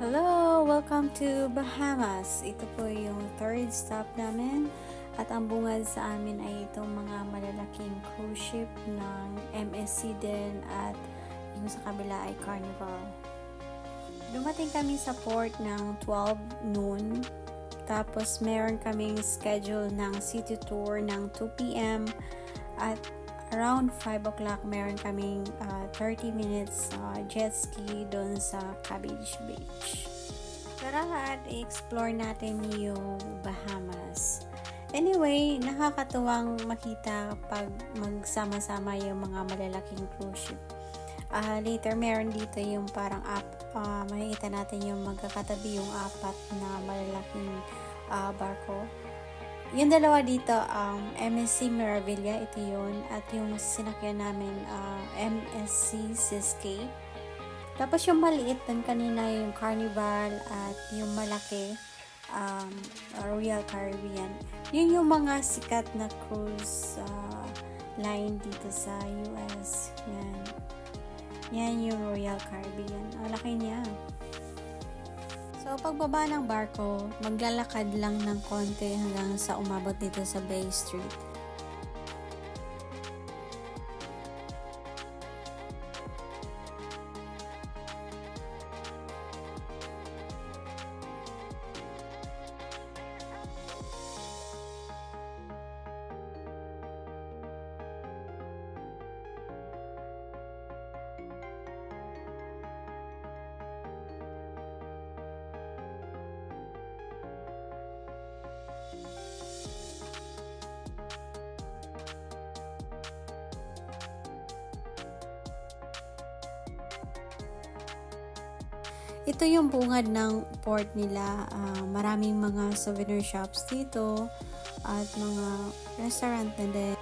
Hello! Welcome to Bahamas. Ito po yung third stop namin at ang bungad sa amin ay itong mga malalaking cruise ship ng MSC din at yung sa kabila ay Carnival. Dumating kami sa port ng 12 noon tapos meron kaming schedule ng city tour ng 2 p.m. at around 5 o'clock meron kaming 30 minutes jet ski doon sa Cabbage Beach. Tara at i-explore natin yung Bahamas. Anyway, nakakatuwang makita pag magsama-sama yung mga malalaking cruise ship. Later, meron dito yung parang makikita natin yung magkakatabi yung apat na malalaking barko. Yung dalawa dito, MSC Meraviglia, ito yun. At yung sinakyan namin, MSC Seascape. Tapos yung maliit dun kanina, yung Carnival at yung malaki, Royal Caribbean. Yun yung mga sikat na cruise line dito sa US. Yan. Yan yung Royal Caribbean. Ang laki niya. So, pagbaba ng barko, maglalakad lang ng konti hanggang sa umabot dito sa Bay Street. Ito yung bungad ng port nila. Maraming mga souvenir shops dito at mga restaurant na din.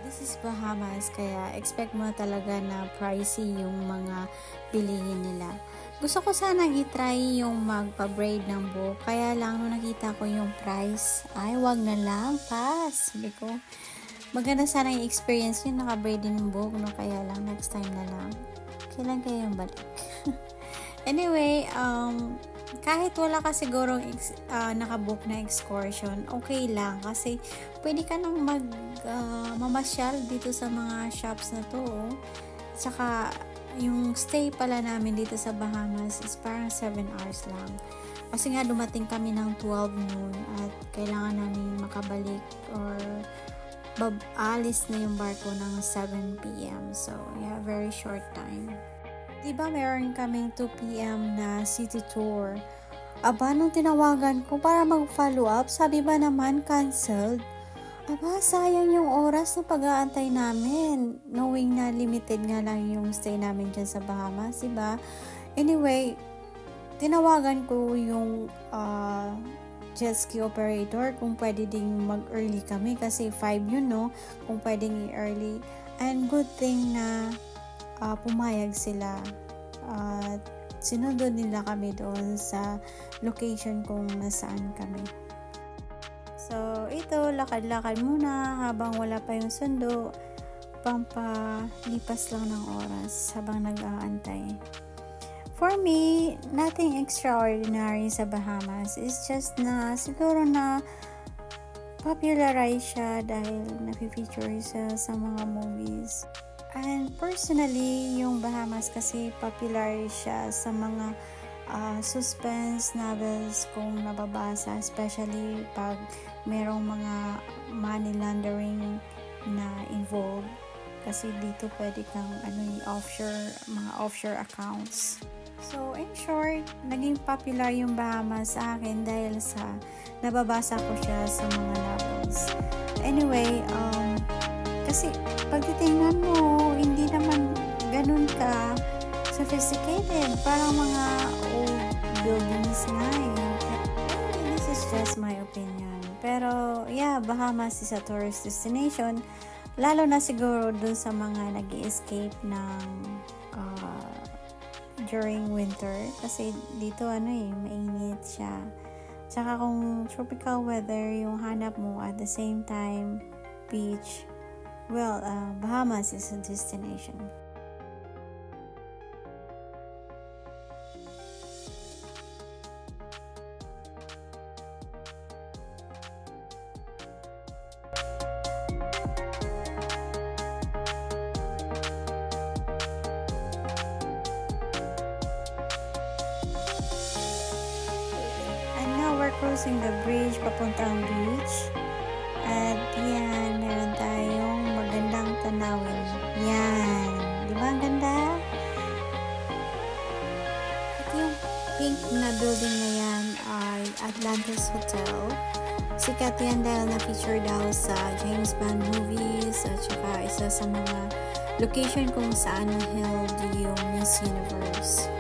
This is Bahamas, kaya expect mo talaga na pricey yung mga bilihin nila. Gusto ko sanang i-try yung magpa-braid ng buhok, kaya lang nung nakita ko yung price, ay wag na lang, pass. Sabi ko, maganda sana yung experience yung naka-braid din ng buhok, no? Kaya lang next time na lang. Kailan kayo yung balik? Anyway, kahit wala ka sigurong nakabook na excursion, okay lang. Kasi pwede ka nang mamasyal dito sa mga shops na to. Tsaka, yung stay pala namin dito sa Bahamas is parang 7 hours lang. Kasi nga dumating kami ng 12 noon at kailangan namin makabalik or alis na yung barko ng 7 p.m. So, yeah, very short time. Diba meron kaming 2 p.m. na city tour? Aba, nung tinawagan ko para mag-follow up, sabi ba naman canceled? Aba, sayang yung oras na pag-aantay namin. Knowing na limited nga lang yung stay namin dyan sa Bahamas, diba? Anyway, tinawagan ko yung jet ski operator kung pwede ding mag-early kami kasi 5 yun, no? Kung pwedeng i-early. And good thing na pumayag sila at sinunod nila kami doon sa location kung nasaan kami. So, ito, lakad-lakad muna habang wala pa yung sundo, pampalipas lang ng oras habang nag-aantay. For me, nothing extraordinary sa Bahamas. It's just na siguro na popularize siya dahil na-feature siya sa mga movies. And personally, yung Bahamas kasi popular siya sa mga suspense novels kung nababasa, especially pag merong mga money laundering na involved. Kasi dito pwede kang mga offshore accounts. So, in short, naging popular yung Bahamas sa akin dahil sa nababasa ko siya sa mga novels. Anyway, kasi pag titingnan mo, hindi naman ganun ka sophisticated. Parang mga old buildings nga eh. This is just my opinion. Pero, yeah, Bahamas is a tourist destination. Lalo na siguro dun sa mga nag-escape ng during winter. Kasi dito, mainit siya. Tsaka kung tropical weather yung hanap mo at the same time, beach, well, Bahamas is a destination. crossing the bridge papuntang beach. At yan, meron tayong magandang tanawin. Yan. Di ba ang ganda? At yung pink na building na yan ay Atlantis Hotel. Sikat yan dahil na-feature daw sa James Bond movies at saka isa sa mga location kung saan na-held yung Miss Universe.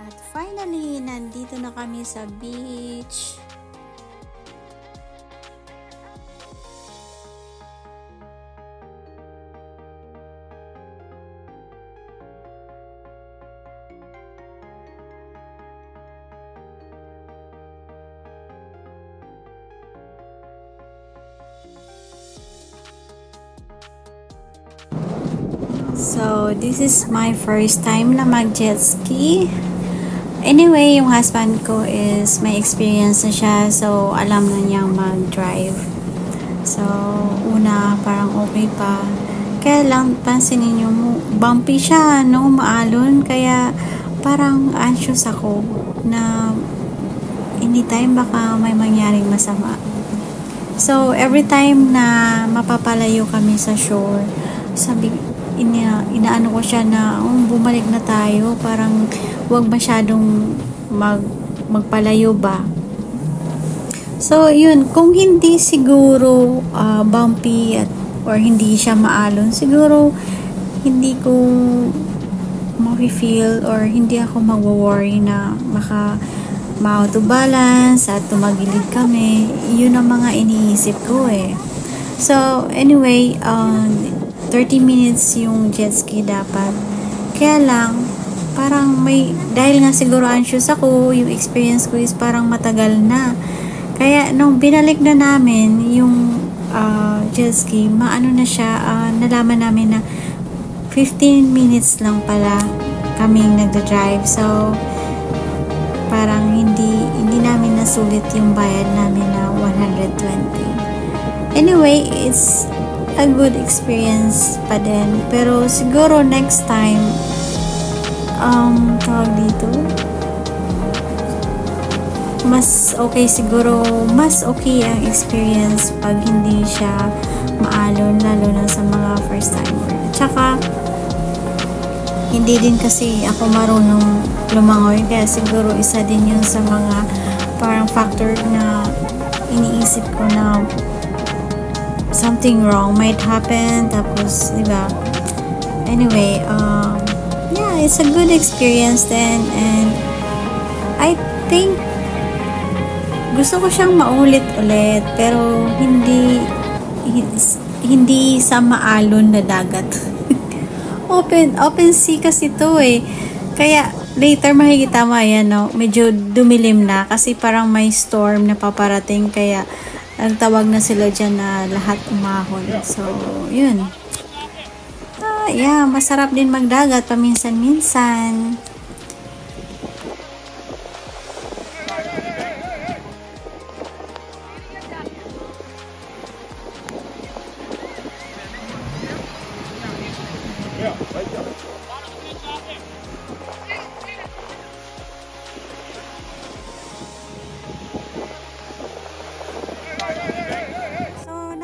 At finally, nandito na kami sa beach. So, this is my first time na mag-jet ski. Anyway, yung husband ko is may experience na siya, so alam na niyang mag-drive. So, una parang okay pa. Kaya lang, pansinin niyo mo, bumpy siya, no? Maalon. Kaya parang anxious ako na anytime baka may mangyaring masama. So, every time na mapapalayo kami sa shore, inaano ko siya na bumalik na tayo, parang wag masyadong magpalayo ba. So yun, kung hindi siguro bumpy or hindi siya maalon, siguro hindi ko ma-feel or hindi ako magwo-worry na ma-out of balance at tumagilid kami. Yun ang mga iniisip ko eh. So anyway, 30 minutes yung jet ski dapat. Kaya lang, parang dahil nga siguro anxious ako, yung experience ko is parang matagal na. Kaya nung binalik na namin yung jet ski, maano na siya, nalaman namin na 15 minutes lang pala kaming nagda-drive. So, parang hindi namin nasulit yung bayad namin na 120. Anyway, it's a good experience pa din. Pero siguro next time, tawag dito, mas okay siguro, mas okay ang experience pag hindi siya maalon, lalo na sa mga first timer. Tsaka, hindi din kasi ako marunong lumangoy, kaya siguro isa din yun sa mga parang factor na iniisip ko na something wrong might happen, tapos diba, anyway, yeah, it's a good experience then, and I think gusto ko siyang maulit-ulit, pero hindi sa maalon na dagat. open sea kasi to eh. Kaya later makikita mo, ayan, no, medyo dumilim na kasi parang may storm na paparating, kaya nagtawag na sila dyan na lahat umahon. So yun. Yeah, masarap din magdagat paminsan-minsan.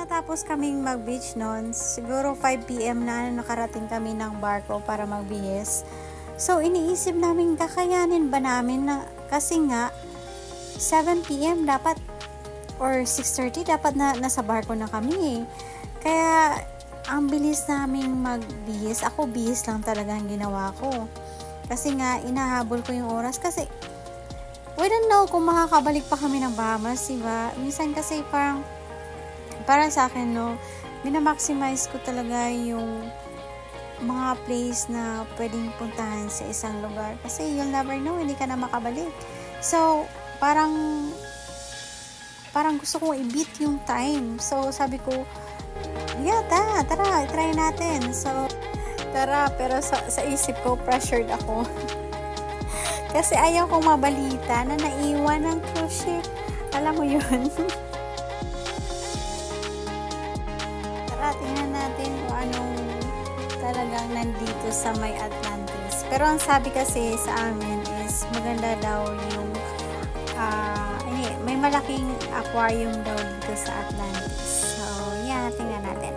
Tapos kaming mag-beach noon, siguro 5 PM na nakarating kami ng barko para magbihis. So iniisip namin kakayanin ba namin na, kasi nga 7 PM dapat or 6:30 dapat na nasa barko na kami. Kaya ang bilis naming magbihis. Ako bihis lang talaga ang ginawa ko. Kasi nga inahabol ko yung oras kasi we don't know kung makakabalik pa kami ng Bahamas, diba? Minsan kasi para sa akin, no, minamaximize ko talaga yung mga place na pwedeng puntahan sa isang lugar. Kasi you'll never know, hindi ka na makabalik. So, parang gusto kong i-beat yung time. So, sabi ko, yeah, tara, try natin. So, tara, pero sa isip ko, pressured ako. Kasi ayaw kong mabalita na naiwan ng cruise ship. Alam mo yun. Tingnan natin kung anong talagang nandito sa may Atlantis. Pero ang sabi kasi sa amin is maganda daw yung may malaking aquarium daw dito sa Atlantis. So, yeah, tingnan natin.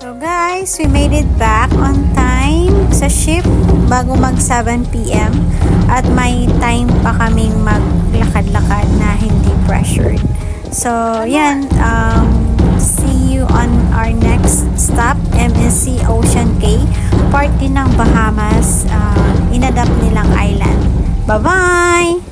So guys, we made it back on time sa ship bago mag 7 PM at may time pa kaming maglakad-lakad na hindi pressured. So yan, see you on our next stop, MSC Ocean Cay, part din ng Bahamas, inadapt nilang island. Bye-bye!